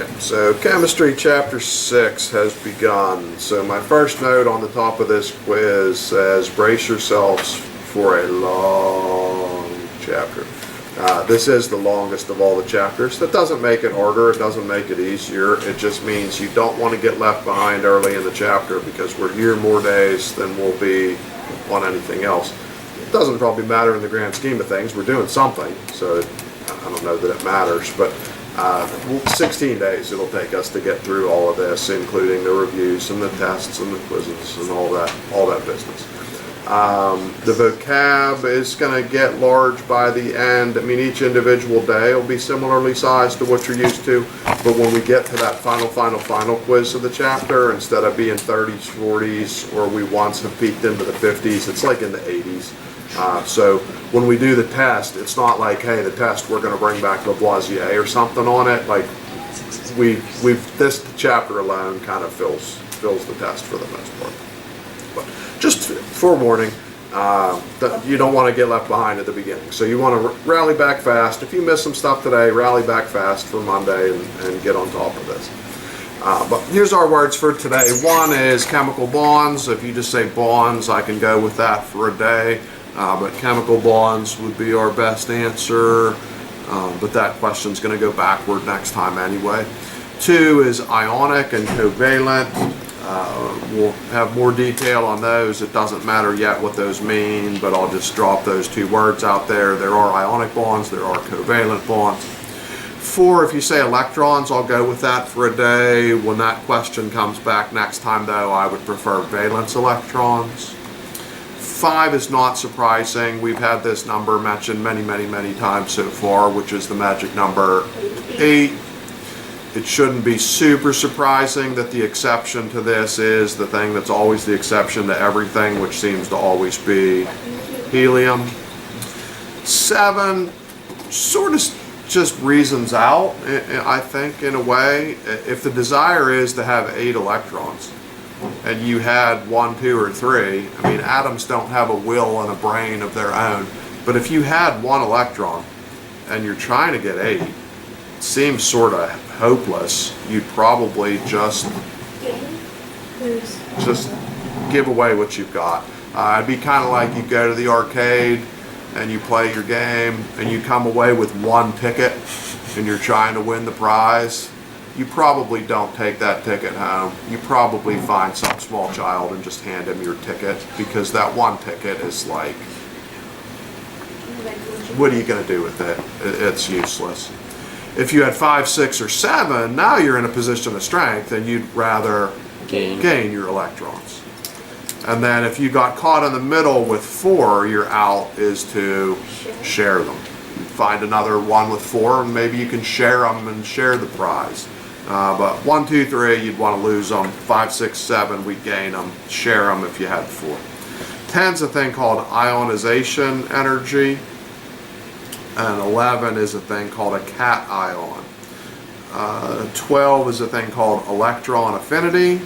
Okay, so chemistry chapter 6 has begun. So my first note on the top of this quiz says brace yourselves for a long chapter. This is the longest of all the chapters. That doesn't make it harder, it doesn't make it easier. It just means you don't want to get left behind early in the chapter because we're here more days than we'll be on anything else. It doesn't probably matter in the grand scheme of things. We're doing something, so I don't know that it matters, but 16 days it'll take us to get through all of this, including the reviews and the tests and the quizzes and all that business. The vocab is going to get large by the end. I mean, each individual day will be similarly sized to what you're used to, but when we get to that final quiz of the chapter, instead of being 30s, 40s, or we once have peaked into the 50s, it's like in the 80s. So when we do the test, it's not like, hey, the test we're going to bring back Lavoisier or something on it. Like this chapter alone kind of fills the test for the most part. But just forewarning, that you don't want to get left behind at the beginning. So you want to rally back fast. If you miss some stuff today, rally back fast for Monday and get on top of this. But here's our words for today. One is chemical bonds. If you just say bonds, I can go with that for a day. But chemical bonds would be our best answer. But that question's going to go backward next time anyway. 2 is ionic and covalent. We'll have more detail on those. It doesn't matter yet what those mean, but I'll just drop those 2 words out there. There are ionic bonds, there are covalent bonds. 4, if you say electrons, I'll go with that for a day. When that question comes back next time, though, I would prefer valence electrons. 5 is not surprising. We've had this number mentioned many times so far, which is the magic number 8. It shouldn't be super surprising that the exception to this is the thing that's always the exception to everything, which seems to always be helium. 7 sort of just reasons out, I think, in a way. If the desire is to have 8 electrons, and you had 1, 2, or 3, I mean, atoms don't have a will and a brain of their own, but if you had 1 electron and you're trying to get 8, it seems sort of hopeless. You'd probably just give away what you've got. It'd be kind of like you go to the arcade and you play your game and you come away with 1 ticket and you're trying to win the prize. You probably don't take that ticket home. You probably find some small child and just hand him your ticket, because that 1 ticket is like, what are you going to do with it? It's useless. If you had 5, 6, or 7, now you're in a position of strength and you'd rather gain your electrons. And then if you got caught in the middle with 4, your out is to share them. Find another one with 4 and maybe you can share them and share the prize. But 1, 2, 3, you'd want to lose them. 5, 6, 7, we'd gain them. Share them if you had 4. 10's a thing called ionization energy. And 11 is a thing called a cation. 12 is a thing called electron affinity.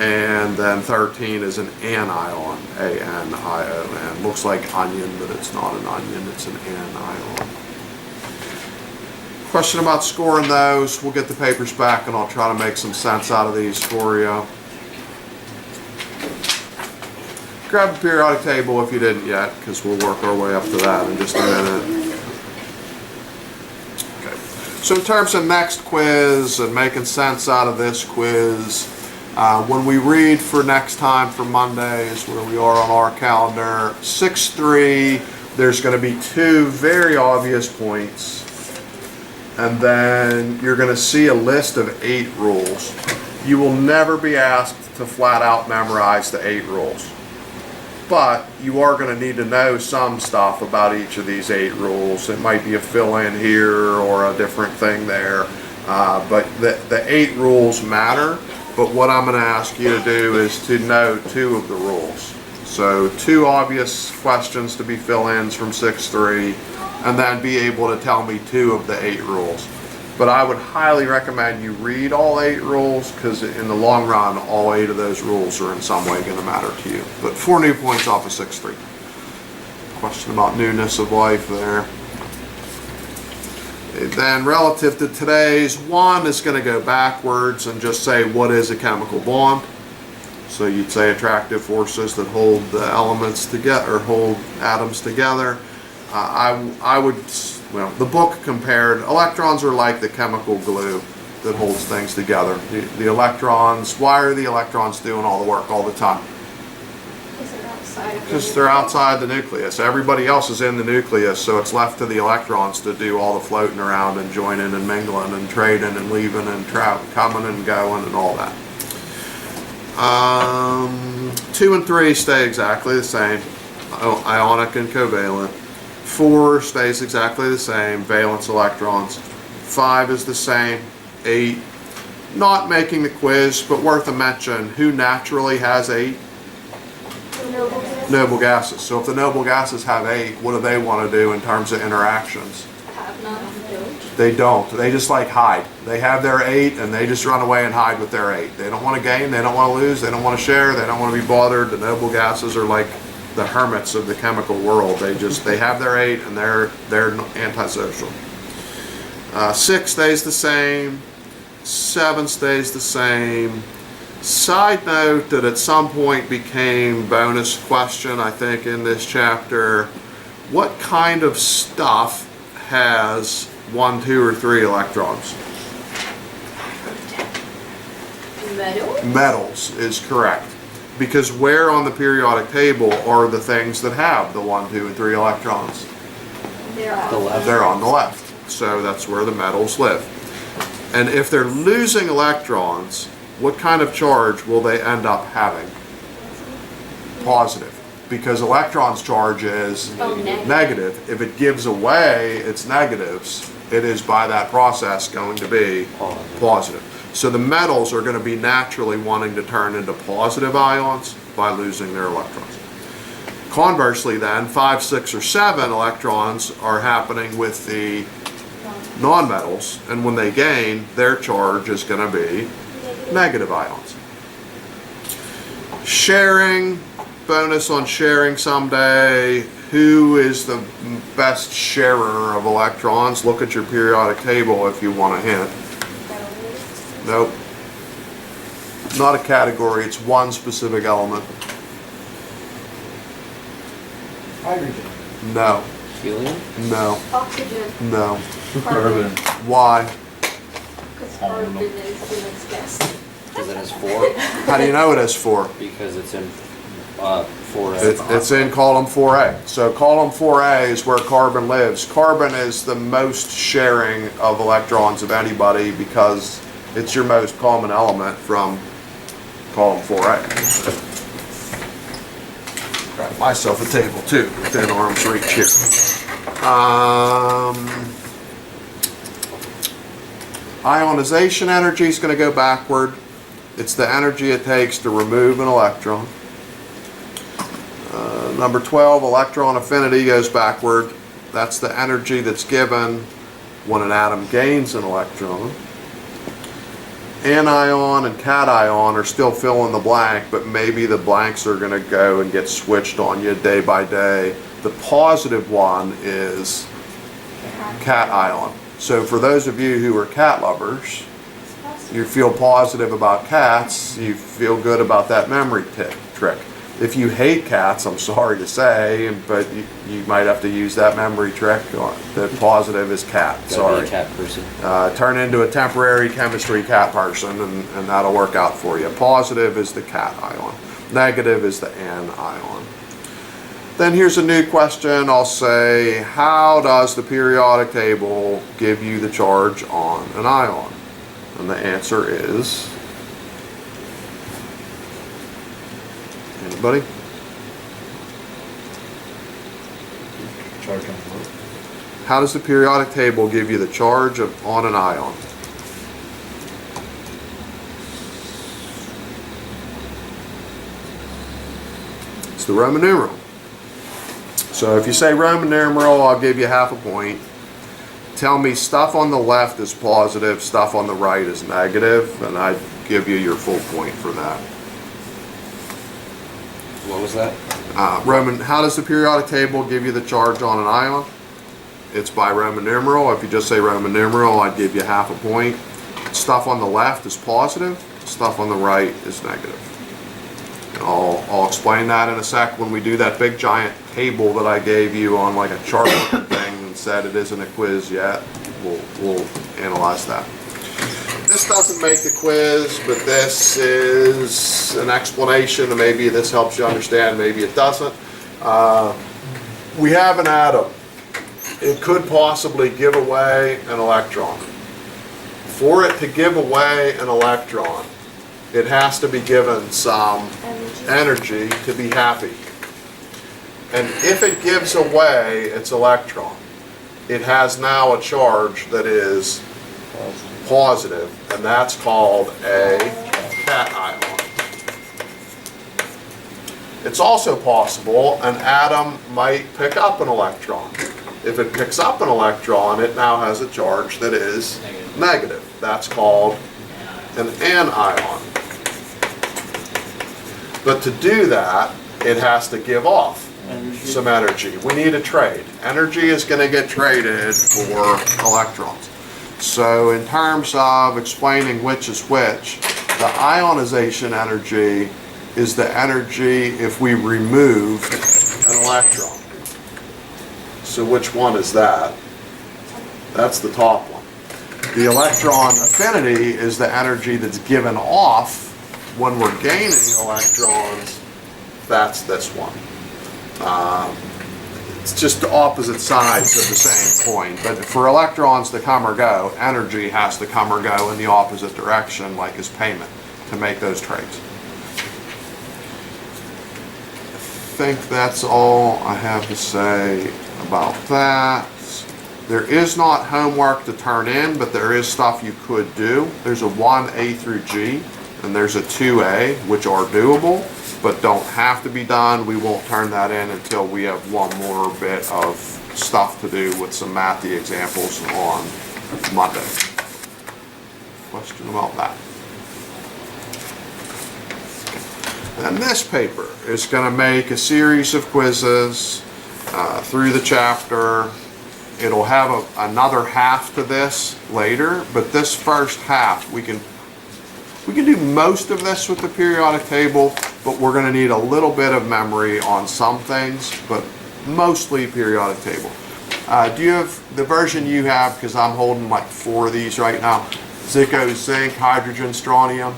And then 13 is an anion, A-N-I-O-N. Looks like onion, but it's not an onion, it's an anion. Question about scoring those. We'll get the papers back and I'll try to make some sense out of these for you. Grab a periodic table if you didn't yet, because we'll work our way up to that in just a minute. Okay. So in terms of next quiz and making sense out of this quiz, when we read for next time for Monday is where we are on our calendar. 6.3, there's going to be 2 very obvious points. And then you're going to see a list of 8 rules. You will never be asked to flat out memorize the 8 rules. But you are going to need to know some stuff about each of these 8 rules. It might be a fill-in here or a different thing there. But the 8 rules matter. But what I'm going to ask you to do is to know 2 of the rules. So 2 obvious questions to be fill-ins from 6.3. And then be able to tell me 2 of the 8 rules. But I would highly recommend you read all 8 rules, because in the long run, all 8 of those rules are in some way going to matter to you. But 4 new points off of 6.3. Question about newness of life there. Then relative to today's, 1 is going to go backwards and just say what is a chemical bond. So you'd say attractive forces that hold the elements together, or hold atoms together. I would, well, the book compared, electrons are like the chemical glue that holds things together. The electrons, why are the electrons doing all the work all the time? Because they're outside the nucleus. Everybody else is in the nucleus, so it's left to the electrons to do all the floating around and joining and mingling and trading and leaving and coming and going and all that. 2 and 3 stay exactly the same, ionic and covalent. 4 stays exactly the same, valence electrons. 5 is the same. 8, not making the quiz, but worth a mention, who naturally has 8? Noble gases. So if the noble gases have 8, what do they want to do in terms of interactions? They don't. They just like hide. They have their 8 and they just run away and hide with their 8. They don't want to gain, they don't want to lose, they don't want to share, they don't want to be bothered. The noble gases are like the hermits of the chemical world. They have their 8 and they're antisocial. 6 stays the same. 7 stays the same. Side note that at some point became bonus question, I think, in this chapter. What kind of stuff has 1, 2, or 3 electrons? Metals? Metals is correct. Because where on the periodic table are the things that have the 1, 2, and 3 electrons? They're on The left. They're on the left. So that's where the metals live. And if they're losing electrons, what kind of charge will they end up having? Positive. Because electrons' charge is negative. If it gives away its negatives, it is by that process going to be positive. So the metals are going to be naturally wanting to turn into positive ions by losing their electrons. Conversely then, 5, 6, or 7 electrons are happening with the nonmetals, and when they gain, their charge is going to be negative ions. Sharing, bonus on sharing someday. Who is the best sharer of electrons? Look at your periodic table if you want a hint. Nope. Not a category, it's one specific element. Hydrogen. No. Helium? No. Oxygen. No. Carbon. Why? Because carbon is the next gas. Because it has 4. How do you know it has 4? Because it's in 4A. It's in column 4A. So column 4A is where carbon lives. Carbon is the most sharing of electrons of anybody because it's your most common element from column 4A. Grab myself a table too, within arm's reach here. Ionization energy is going to go backward. It's the energy it takes to remove an electron. Number 12, electron affinity goes backward. That's the energy that's given when an atom gains an electron. Anion and cation are still fill in the blank, but maybe the blanks are going to go and get switched on you day by day. The positive one is cation. So for those of you who are cat lovers, you feel positive about cats, you feel good about that memory trick. If you hate cats, I'm sorry to say, but you might have to use that memory trick. The positive is cat, Gotta sorry. be a cat person. Turn into a temporary chemistry cat person and that'll work out for you. Positive is the cat ion. Negative is the anion. Then here's a new question. I'll say, how does the periodic table give you the charge on an ion? And the answer is, anybody? Charge on what? How does the periodic table give you the charge on an ion? It's the Roman numeral. So if you say Roman numeral, I'll give you half a point. Tell me stuff on the left is positive, stuff on the right is negative, and I'd give you your full point for that. What was that? Roman, how does the periodic table give you the charge on an ion? it's by Roman numeral. If you just say Roman numeral, I'd give you half a point. Stuff on the left is positive, stuff on the right is negative. And I'll explain that in a sec when we do that big giant table that I gave you on like a chart thing and said it isn't a quiz yet. We'll analyze that. This doesn't make the quiz, but this is an explanation, and maybe this helps you understand, maybe it doesn't. We have an atom. It could possibly give away an electron. For it to give away an electron, it has to be given some energy to be happy. And if it gives away its electron, it has now a charge that is positive, and that's called a cation. It's also possible an atom might pick up an electron. If it picks up an electron, it now has a charge that is negative. That's called an anion. But to do that, it has to give off some energy. We need a trade. Energy is going to get traded for electrons. So in terms of explaining which is which, the ionization energy is the energy if we remove an electron. So which one is that? That's the top one. The electron affinity is the energy that's given off when we're gaining electrons. That's this one. It's just the opposite sides of the same coin. But for electrons to come or go, energy has to come or go in the opposite direction, like as payment, to make those trades. I think that's all I have to say about that. There is not homework to turn in, but there is stuff you could do. There's a 1A through G, and there's a 2A, which are doable, but don't have to be done. We won't turn that in until we have one more bit of stuff to do with some mathy examples on Monday. Question about that? And this paper is going to make a series of quizzes through the chapter. It'll have another half to this later, but this first half we can do most of this with the periodic table, but we're going to need a little bit of memory on some things, but mostly periodic table. Do you have the version you have? Because I'm holding like 4 of these right now. Zika, zinc, hydrogen, strontium.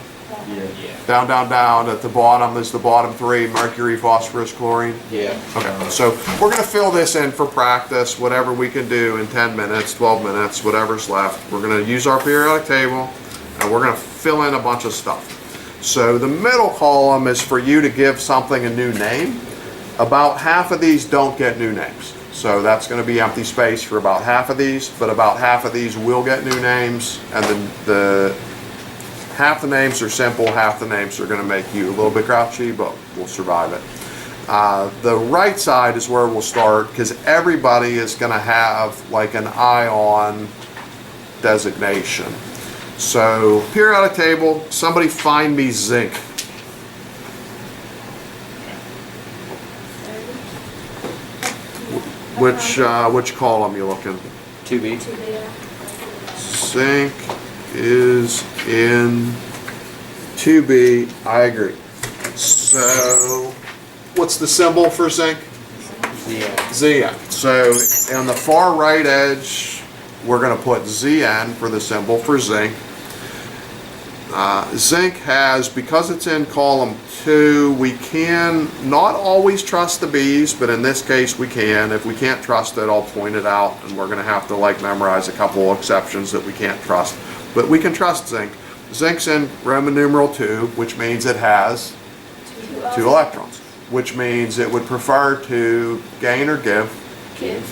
Yeah. Down, down, down. At the bottom is the bottom 3, mercury, phosphorus, chlorine. Yeah. Okay, so we're going to fill this in for practice, whatever we can do in 10 minutes, 12 minutes, whatever's left. We're going to use our periodic table, and we're going to fill in a bunch of stuff. So the middle column is for you to give something a new name. About half of these don't get new names. So that's going to be empty space for about half of these, but about half of these will get new names, and then the half the names are simple, half the names are going to make you a little bit grouchy, but we'll survive it. The right side is where we'll start, because everybody is going to have like an ion designation. So periodic table, somebody find me zinc. Which column you looking? 2B. Zinc is in 2B. I agree. So what's the symbol for zinc? Zn. So on the far right edge, we're going to put Zn for the symbol for zinc. Zinc has, because it's in column 2, we can not always trust the B's, but in this case we can. If we can't trust it, I'll point it out, and we're going to have to like memorize a couple of exceptions that we can't trust. But we can trust zinc. Zinc's in Roman numeral 2, which means it has 2 electrons, which means it would prefer to gain or give.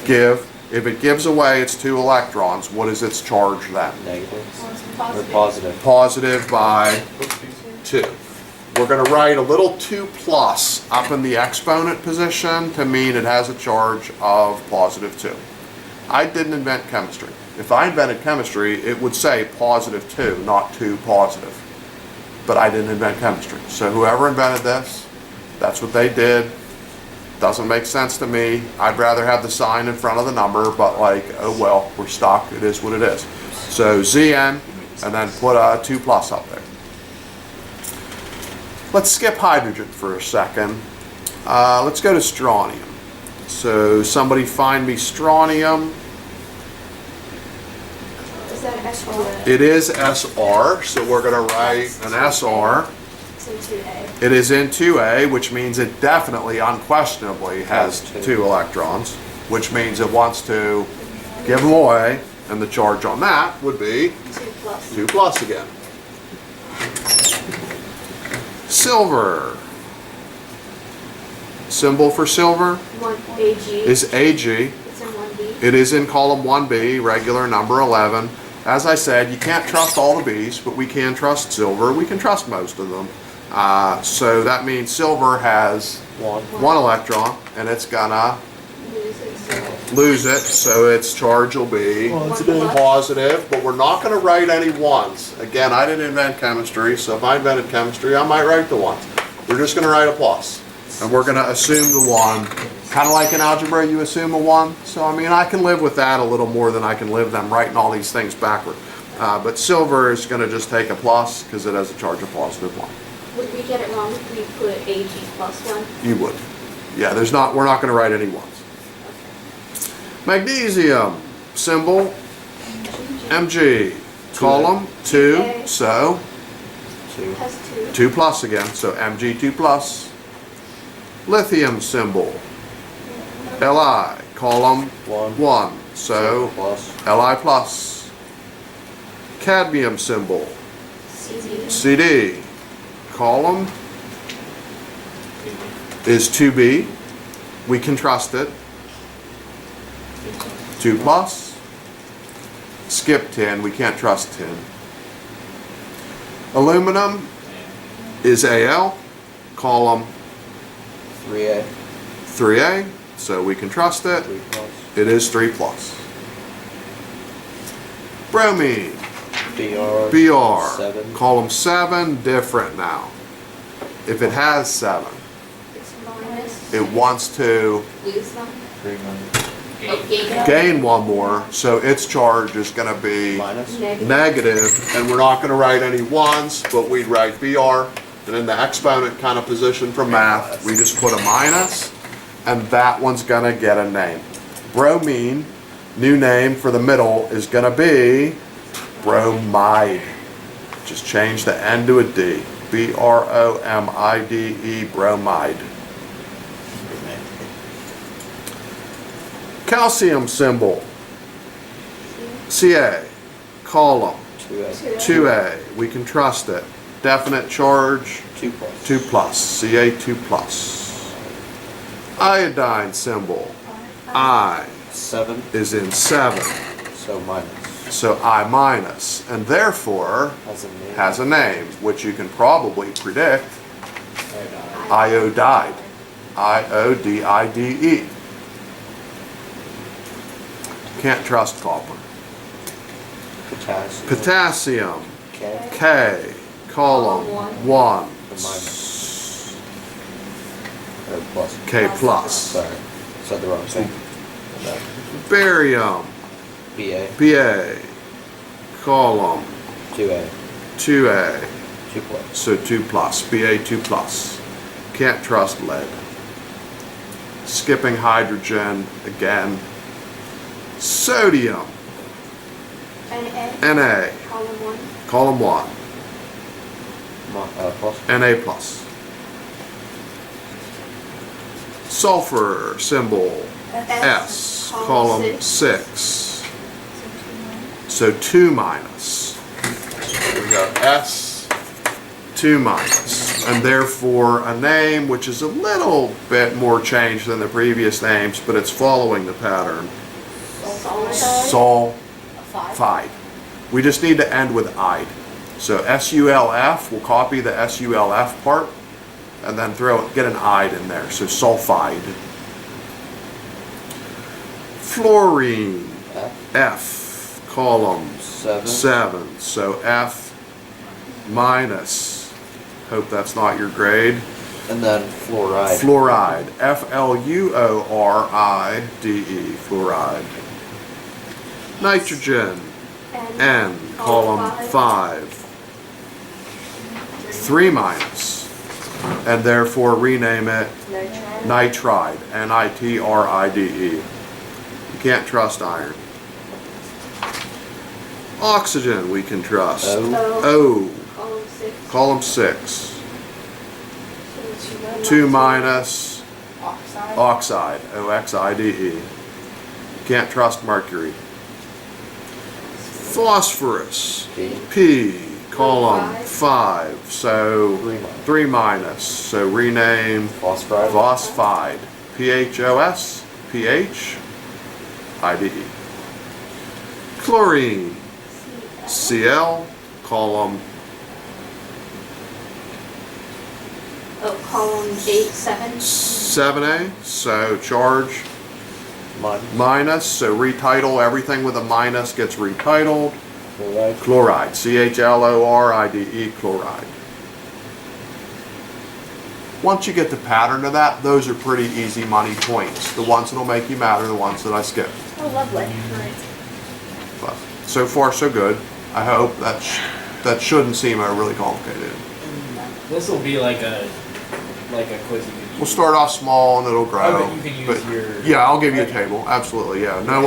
Give. If it gives away its 2 electrons, what is its charge then? Negative. Or positive. Positive by 2. We're going to write a little 2 plus up in the exponent position to mean it has a charge of positive 2. I didn't invent chemistry. If I invented chemistry, it would say positive 2, not 2 positive. But I didn't invent chemistry. So whoever invented this, that's what they did. Doesn't make sense to me. I'd rather have the sign in front of the number, but like, oh well, we're stuck. It is what it is. So ZN, and then put a 2 plus up there. Let's skip hydrogen for a second. Let's go to strontium. So somebody find me strontium. Is that SR? It is SR, so we're gonna write an SR. It's in 2A. It is in 2A, which means it definitely, unquestionably has Has 2 electrons, which means it wants to give them away, and the charge on that would be 2 plus. 2 plus again. Silver. Symbol for silver 1 AG. is AG. It's in 1B. It is in column 1B, regular number 11. As I said, you can't trust all the B's, but we can trust silver. We can trust most of them. So that means silver has 1 electron, and it's gonna Lose it, so lose it, so its charge will be Positive. positive, but we're not gonna write any ones. Again, I didn't invent chemistry, so if I invented chemistry, I might write the ones. We're just gonna write a plus, and we're gonna assume the 1. Kind of like in algebra, you assume a 1. So I mean, I can live with that a little more than I can live them writing all these things backward. But silver is gonna just take a plus, because it has a charge of positive 1. would we get it wrong if we put AG plus 1? You would. Yeah, we're not gonna write any 1s. Magnesium, symbol Mg, column 2, Okay. so Two. Has 2. 2 plus again, so Mg 2 plus. Lithium symbol Li, column 1, so Plus. Li plus. Cadmium symbol CD. Cd, column is 2b. We can trust it. 2 plus. Skip tin, we can't trust tin. Aluminum is Al, column 3A. 3A, so we can trust it. 3 plus. It is 3 plus. Bromine, BR. Br, 7. column 7, different now. If it has 7, It's minus. it wants to Lose them. 3 minus. Oh, gain them. gain 1 more, so its charge is going to be Minus. Negative. negative, and we're not going to write any 1s, but we'd write Br, and in the exponent kind of position for math, we just put a minus, and that one's going to get a name. Bromine, new name for the middle, is going to be bromide. Just change the N to a D. B-R-O-M-I-D-E, bromide. Calcium symbol, Ca, column 2A. 2A, we can trust it. Definite charge, 2 plus. 2 plus, Ca 2 plus. Iodine symbol, I, 7. is in 7, So minus. so I minus, and therefore Has a name. has a name, which you can probably predict, iodide, I-O-D-I-D-E. Can't trust copper. Potassium. Potassium, K. K, column 1, Or plus. K plus. Sorry. Said the wrong thing. Barium, BA. Ba, column 2A. 2A, 2 plus. so 2 plus, Ba 2 plus. Can't trust lead. Skipping hydrogen again. Sodium, NA. Na, Column 1. column 1, Plus. Na plus. Sulfur symbol S, column 6, so 2 minus. We got S, 2 minus, and therefore a name which is a little bit more changed than the previous names, but it's following the pattern. Sulfide. We just need to end with "ide." So SULF, we'll copy the SULF part, and then get an "ide" in there. So sulfide. Fluorine, F, column 7. So F minus. Hope that's not your grade. And then fluoride. Fluoride, Fluoride, fluoride. Nitrogen, N, column 5. 3 minus, and therefore rename it nitride, Nitride. You can't trust iron. Oxygen we can trust. O, Column 6. column 6. So 2 minus Oxide. oxide, Oxide. Can't trust mercury. Phosphorus, P, column 5. So 3 minus. So rename Phosphide. phosphide, PHOS, PHIDE. Chlorine, Cl, column Oh, column 8, 7. 7A. So charge Minus. minus. So retitle everything with a minus gets retitled. Fluoride. Chloride, CHLORIDE, chloride. Once you get the pattern of that, those are pretty easy money points. The ones that'll make you mad are the ones that I skip. Oh, lovely. But so far, so good. I hope that shouldn't seem overly complicated. This will be like a quiz you can use. We'll start off small and it'll grow. Oh, but you can use your- yeah, I'll give you a table. Absolutely, yeah. No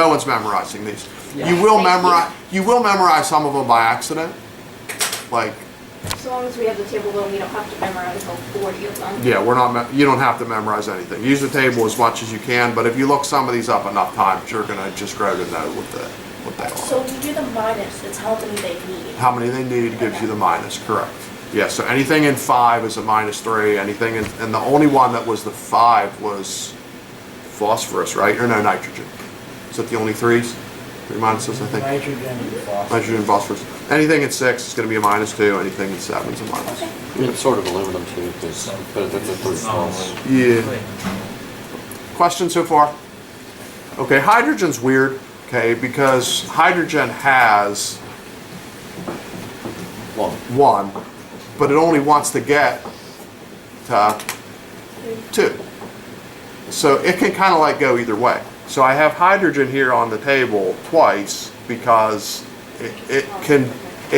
one's memorizing these. Yeah. You will Thank memorize. You will memorize some of them by accident. Like, So long as we have the table, then we don't have to memorize all 40 of them. yeah, we're not. You don't have to memorize anything. Use the table as much as you can. But if you look some of these up enough times, you're gonna just grow to know what they are. So when you do the minus, it's how many they need. How many they need gives you the minus. Correct. Yeah. So anything in 5 is a -3. Anything in, and the only one that was the 5 was phosphorus, right? Or no, nitrogen. Is that the only 3s? 3 minuses, I think. Nitrogen and phosphorus. Nitrogen and phosphorus. Anything in 6 is going to be a -2. Anything in 7 is a minus. It's sort of aluminum too, because but it's a 3 plus. Yeah. Questions so far? Okay, hydrogen's weird, okay, because hydrogen has 1, but it only wants to get to 2. So it can kind of like go either way. So I have hydrogen here on the table twice because it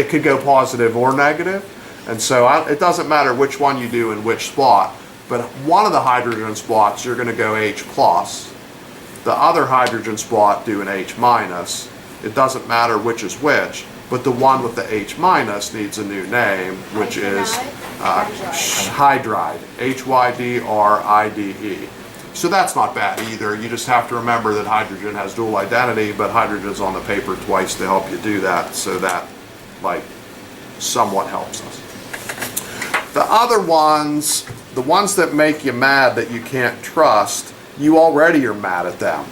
could go positive or negative. And so it doesn't matter which one you do in which spot, but one of the hydrogen spots you're going to go H plus. The other hydrogen spot do an H minus. It doesn't matter which is which, but the one with the H minus needs a new name, which is hydride, HYDRIDE. So that's not bad either. You just have to remember that hydrogen has dual identity, but hydrogen's on the paper twice to help you do that, so that like somewhat helps us. The other ones, the ones that make you mad that you can't trust, you already are mad at them.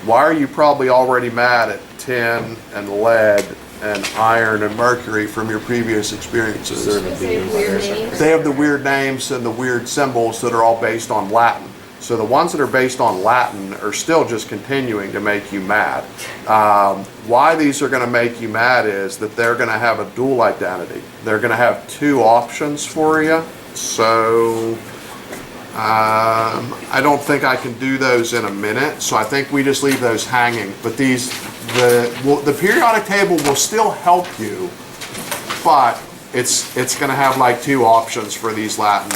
Why are you probably already mad at tin and lead and iron and mercury from your previous experiences? Because they have weird names. They have the weird names and the weird symbols that are all based on Latin. So the ones that are based on Latin are still just continuing to make you mad. Why these are going to make you mad is that they're going to have a dual identity. They're going to have 2 options for you. So I don't think I can do those in a minute. So I think we just leave those hanging. But the periodic table will still help you, but it's going to have like 2 options for these Latin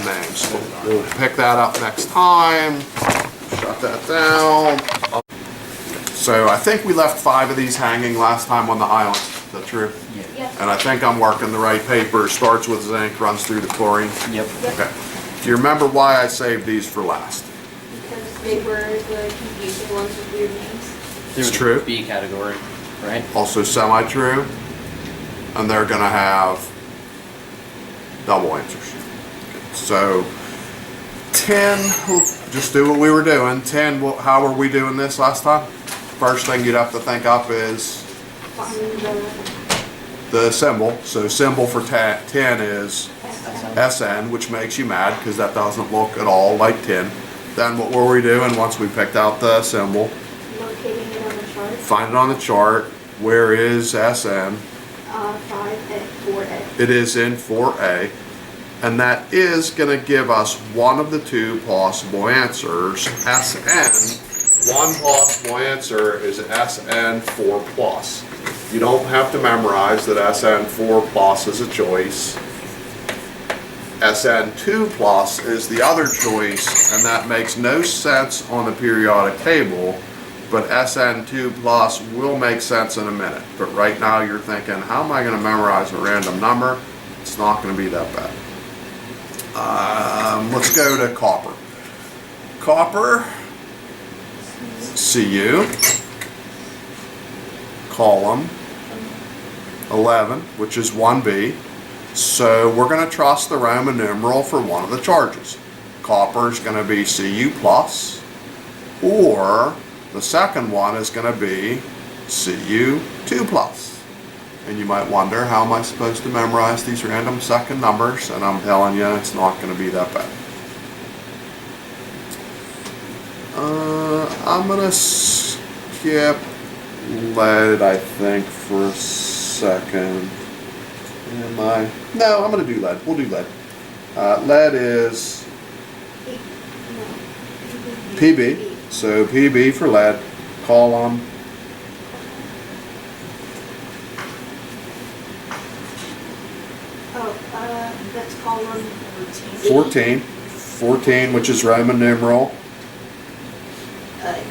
names. We'll pick that up next time. Shut that down. So I think we left 5 of these hanging last time on the island. Is that true? Yes. And I think I'm working the right paper. Starts with zinc, runs through the chlorine. Yep. Okay. Do you remember why I saved these for last? Because they were the confusing ones with weird names. They It's were true. B category, right? Also semi-true. And they're going to have double answers. So 10, just do what we were doing. 10, how were we doing this last time? First thing you'd have to think up is Find the symbol. So symbol for 10 is SN, which makes you mad because that doesn't look at all like tin. Then what were we doing once we picked out the symbol? locating it on the chart. Find it on the chart. Where is SN? 5 at 4A. It is in 4A. And that is going to give us one of the two possible answers, SN. One possible answer is SN4 plus. You don't have to memorize that SN4 plus is a choice. SN2 plus is the other choice, and that makes no sense on the periodic table, but SN2 plus will make sense in a minute. But right now you're thinking, how am I going to memorize a random number? It's not going to be that bad. Let's go to copper. Copper, Cu, column 11, which is 1B. So we're going to trust the Roman numeral for one of the charges. Copper is going to be Cu plus, or the second one is going to be Cu2 plus. And you might wonder, how am I supposed to memorize these random second numbers? And I'm telling you, it's not going to be that bad. I'm going to skip lead, I think, for a second. Am I? No, I'm going to do lead. We'll do lead. Lead is PB. So PB for lead, column. That's column 14. 14, which is Roman numeral 8.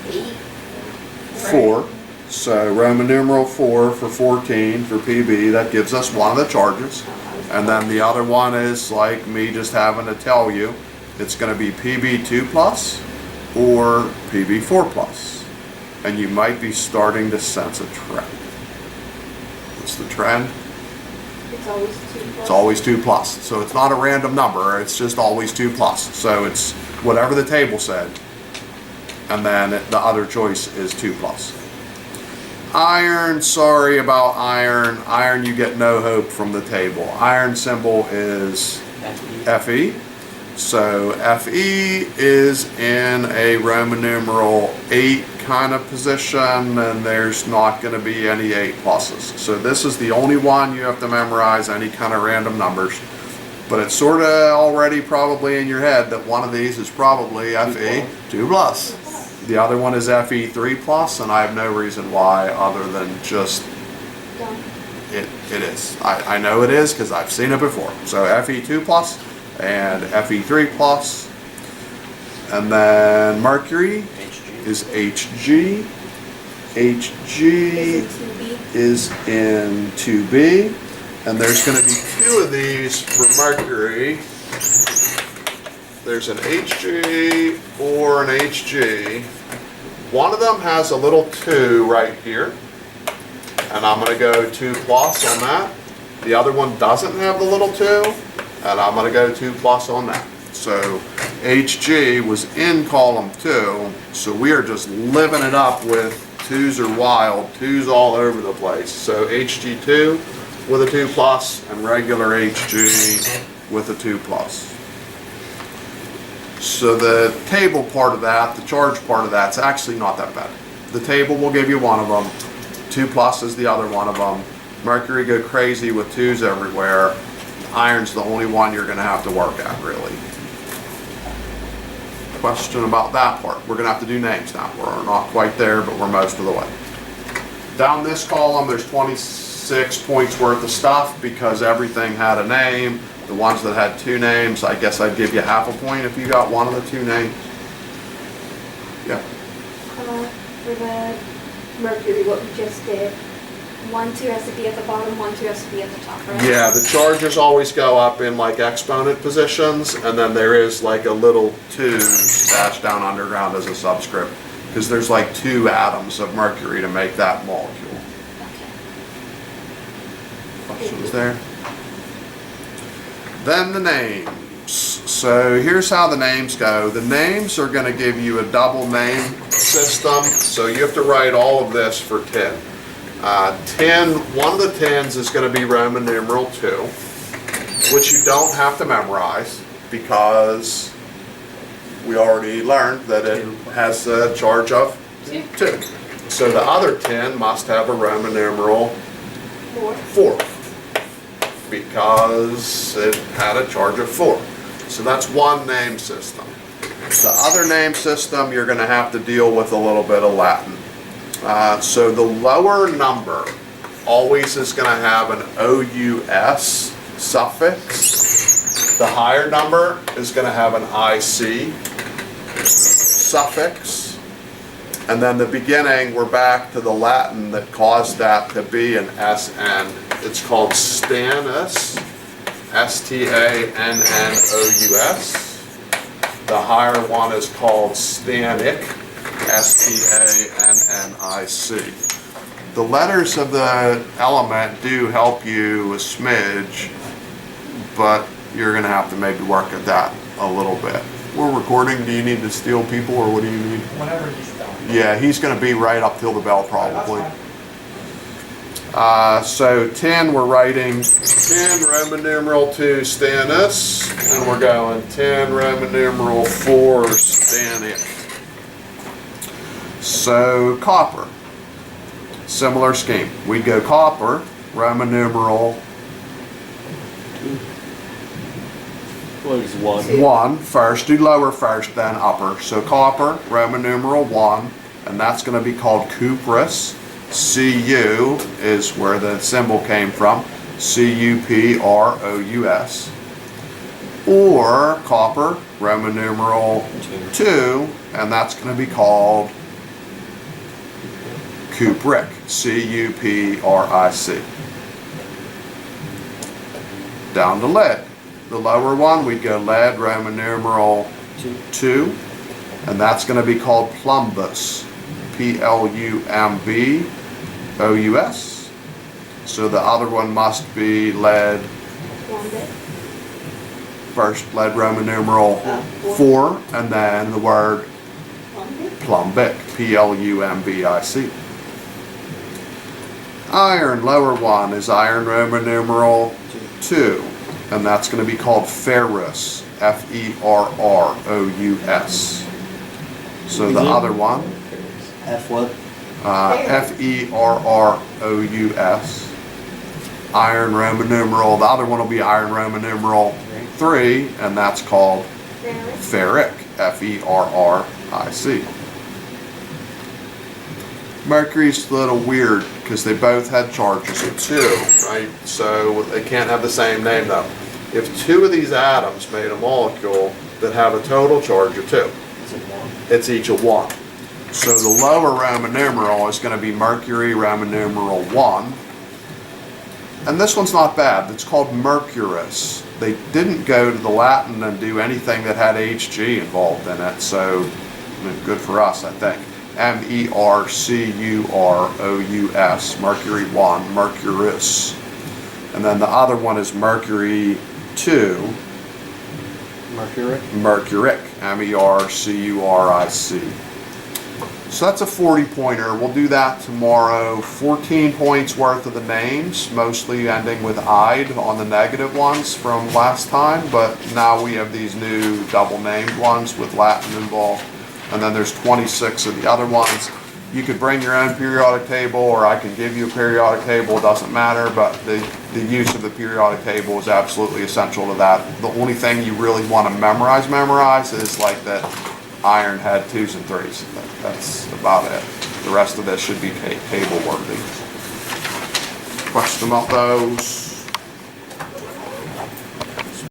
4. So Roman numeral 4 for 14 for PB, that gives us one of the charges. And then the other one is like me just having to tell you, it's going to be PB2 plus or PB4 plus. And you might be starting to sense a trend. What's the trend? It's always 2 plus. It's always 2 plus. So it's not a random number, it's just always 2 plus. So it's whatever the table said, and then the other choice is 2 plus. Iron, sorry about iron. Iron, you get no hope from the table. Iron symbol is Fe. So Fe is in a Roman numeral 8 kind of position, and there's not going to be any 8 pluses. So this is the only one you have to memorize any kind of random numbers. But it's sort of already probably in your head that one of these is probably Fe 2 plus. The other one is Fe3 plus, and I have no reason why other than just it is. I know it is because I've seen it before. So Fe2 plus and Fe3 plus. And then mercury is Hg. Hg is in 2b. And there's going to be 2 of these for mercury. There's an Hg or an Hg. One of them has a little 2 right here, and I'm going to go 2 plus on that. The other one doesn't have the little 2, and I'm going to go 2 plus on that. So Hg was in column 2, so we are just living it up with 2's are wild, 2's all over the place. So Hg2 with a 2 plus and regular Hg with a 2 plus. So the table part of that, the charge part of that's actually not that bad. The table will give you one of them. 2 plus is the other one of them. Mercury go crazy with 2's everywhere. Iron's the only one you're going to have to work at, really. Question about that part. We're going to have to do names now. We're not quite there, but we're most of the way. Down this column, there's 26 points worth of stuff because everything had a name. The ones that had 2 names, I guess I'd give you half a point if you got one of the 2 names. Yeah. For the mercury, what we just did, 1, 2 has to be at the bottom, 1, 2 has to be at the top, right? Yeah, the charges always go up in like exponent positions, and then there is like a little 2 stashed down underground as a subscript, because there's like 2 atoms of mercury to make that molecule. Okay. Questions there? Then the names. So here's how the names go. The names are going to give you a double name system, so you have to write all of this for 10. 10, one of the 10s is going to be Roman numeral 2, which you don't have to memorize because we already learned that it has a charge of 2. So the other 10 must have a Roman numeral 4. because it had a charge of 4. So that's one name system. The other name system, you're going to have to deal with a little bit of Latin. So the lower number always is going to have an OUS suffix. The higher number is going to have an IC suffix. And then the beginning, we're back to the Latin that caused that to be an SN. It's called stannus, STANNOUS. The higher one is called stannic, STANNIC. The letters of the element do help you a smidge, but you're going to have to maybe work at that a little bit. We're recording. Do you need to steal people, or what do you need? Whenever he's done. Yeah, he's going to be right up till the bell probably. So 10, we're writing 10 Roman numeral 2 stannus, and we're going 10 Roman numeral 4 stannic. So copper, similar scheme. We go copper, Roman numeral Close 1. 1 first, do lower first, then upper. So copper, Roman numeral 1, and that's going to be called cuprous. Cu is where the symbol came from, CUPROUS. Or copper, Roman numeral 2, and that's going to be called cupric, CUPRIC. Down to lead. The lower one, we'd go lead, Roman numeral 2, and that's going to be called plumbus, PLUMBOUS. So the other one must be lead, first lead Roman numeral 4, and then the word plumbic, PLUMBIC. Iron, lower one, is iron Roman numeral 2. And that's going to be called ferrous, FERROUS. So the other one, F what? FERROUS. Iron Roman numeral, the other one will be iron Roman numeral 3, and that's called ferric, FERRIC. Mercury's a little weird because they both had charges of 2, right? So they can't have the same name though. If 2 of these atoms made a molecule that have a total charge of 2, it's each a 1. So the lower Roman numeral is going to be mercury Roman numeral 1. And this one's not bad. It's called mercurous. They didn't go to the Latin and do anything that had Hg involved in it, so good for us, I think. MERCUROUS, mercury 1, mercurous. And then the other one is mercury 2, Mercury. mercuric, MERCURIC. So that's a 40-pointer. We'll do that tomorrow. 14 points worth of the names, mostly ending with "ide" on the negative ones from last time, but now we have these new double-named ones with Latin involved. And then there's 26 of the other ones. You could bring your own periodic table, or I can give you a periodic table, it doesn't matter, but the use of the periodic table is absolutely essential to that. The only thing you really want to memorize is like that iron had 2s and 3s. That's about it. The rest of this should be table worthy. Question about those?